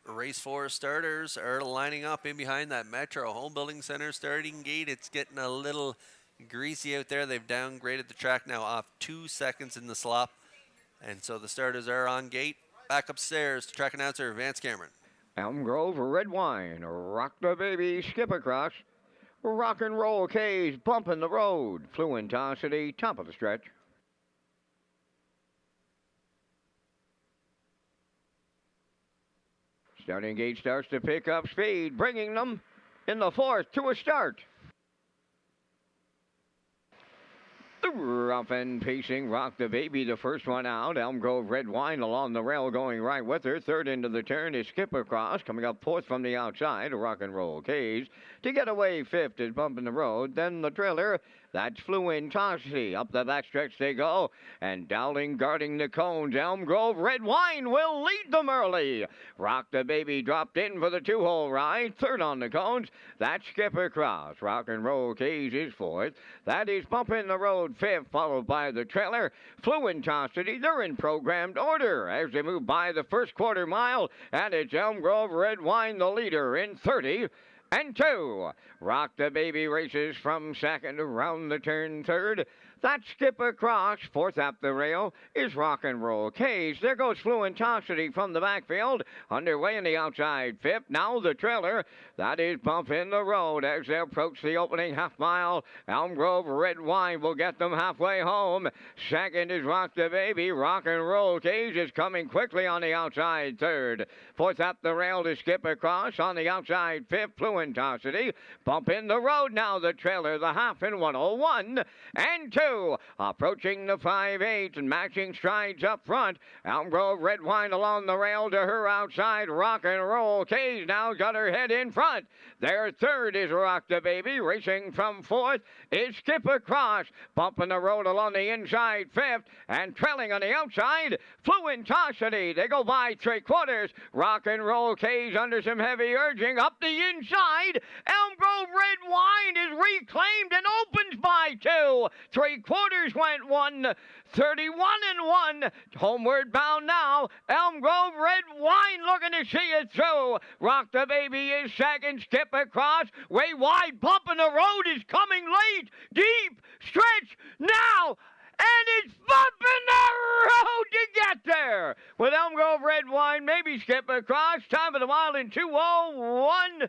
Race 4 starters are lining up in behind that Metro Home Building Center starting gate. It's getting a little greasy out there. They've downgraded the track now off 2 seconds in the slop. And so the starters are on gate. Back upstairs to track announcer Vance Cameron. Elm Grove Red Wine, Rock the Baby, Skip Across, Rock and Roll K's bumping the road, Fluentosity, top of the stretch. Starting gate starts to pick up speed, bringing them in the fourth to a start. Rough and pacing, Rock the Baby, the first one out. Elm Grove Red Wine along the rail going right with her. Third into the turn is Skip Across, coming up fourth from the outside. Rock and Roll K's. To get away fifth is bumping the road. Then the trailer, that's Fluentosity. Up the backstretch they go. And Dowling guarding the cones. Elm Grove Red Wine will lead them early. Rock the Baby dropped in for the two-hole ride. Third on the cones. That's Skip Across. Rock and Roll K's is fourth. That is bumping the road fifth, followed by the trailer. Fluentosity, they're in programmed order as they move by the first quarter mile, and it's Elm Grove Red Wine the leader in 30 and 2. Rock the Baby races from second around the turn third. That Skip Across, fourth up the rail, is Rock and Roll K's. There goes Fluentosity from the backfield. Underway in the outside fifth. Now the trailer. That is Bump in the Road as they approach the opening half mile. Elm Grove Red Wine will get them halfway home. Second is Rock the Baby. Rock and Roll K's is coming quickly on the outside third. Fourth up the rail to Skip Across. On the outside fifth, Fluentosity. Bump in the Road now the trailer. The half in 101 and 2. Approaching the 5-8 and matching strides up front. Elm Grove Red Wine along the rail to her outside. Rock and Roll K's now got her head in front. Their third is Rock the Baby. Racing from fourth is Skip Across. Bumping the road along the inside fifth. And trailing on the outside, Fluentosity. They go by three quarters. Rock and Roll K's under some heavy urging. Up the inside. Elm Grove Red Wine is reclaimed and opens by two. Three quarters went 1:31 and 1. Homeward bound now. Elm Grove Red Wine looking to see it through. Rock the Baby is second. Skip Across. Way wide. Bumping the road is coming late. Deep. Stretch. Now. And it's bumping the road to get there. With Elm Grove Red Wine, maybe Skip Across. Time of the mile in 2:01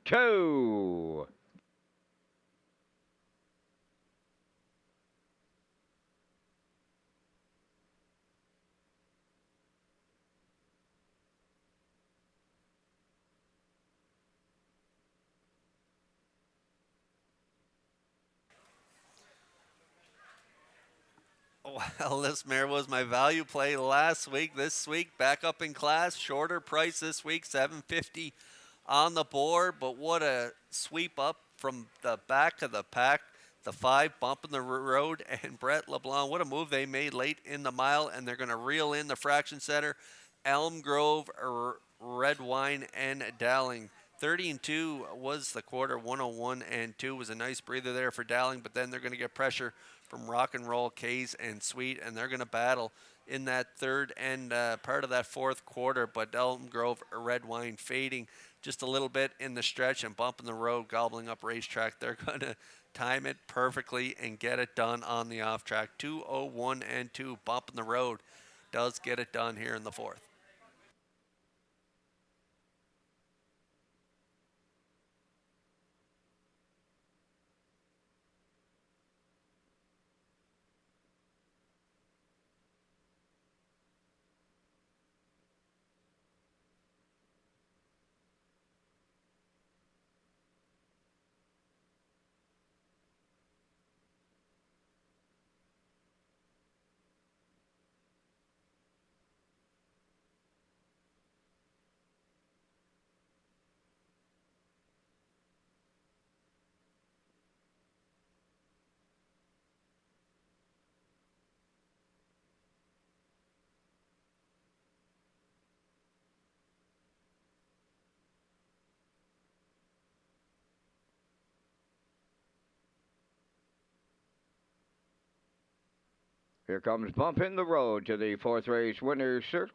2. Well, this mare was my value play last week. This week, back up in class, shorter price this week, 750 on the board. But what a sweep up from the back of the pack. The 5 bumping the road, and Brett LeBlanc, what a move they made late in the mile, and they're going to reel in the fraction setter, Elm Grove, Red Wine, and Dowling. 30 and 2 was the quarter. 101 and 2 was a nice breather there for Dowling, but then they're going to get pressure from Rock and Roll, K's, and Sweet, and they're going to battle in that third and part of that fourth quarter. But Elm Grove, Red Wine fading just a little bit in the stretch and bumping the road, gobbling up Racetrack. They're going to time it perfectly and get it done on the off track. 2:01 and 2, bumping the road, does get it done here in the fourth. Here comes Bump in the Road to the fourth race winner's circle.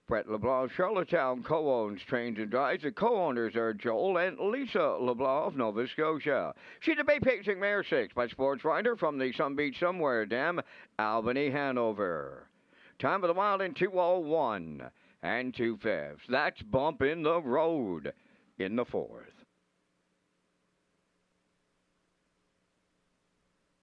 Brett LeBlanc, Charlottetown co-owns Trains and Drives. The co-owners are Joel and Lisa LeBlanc of Nova Scotia. CDP Pacing Mare 6 by Sports Rider from the Sun Beach Somewhere Dam, Albany, Hanover. Time of the mile in 2:01 and 2/5. That's bump in the road in the fourth.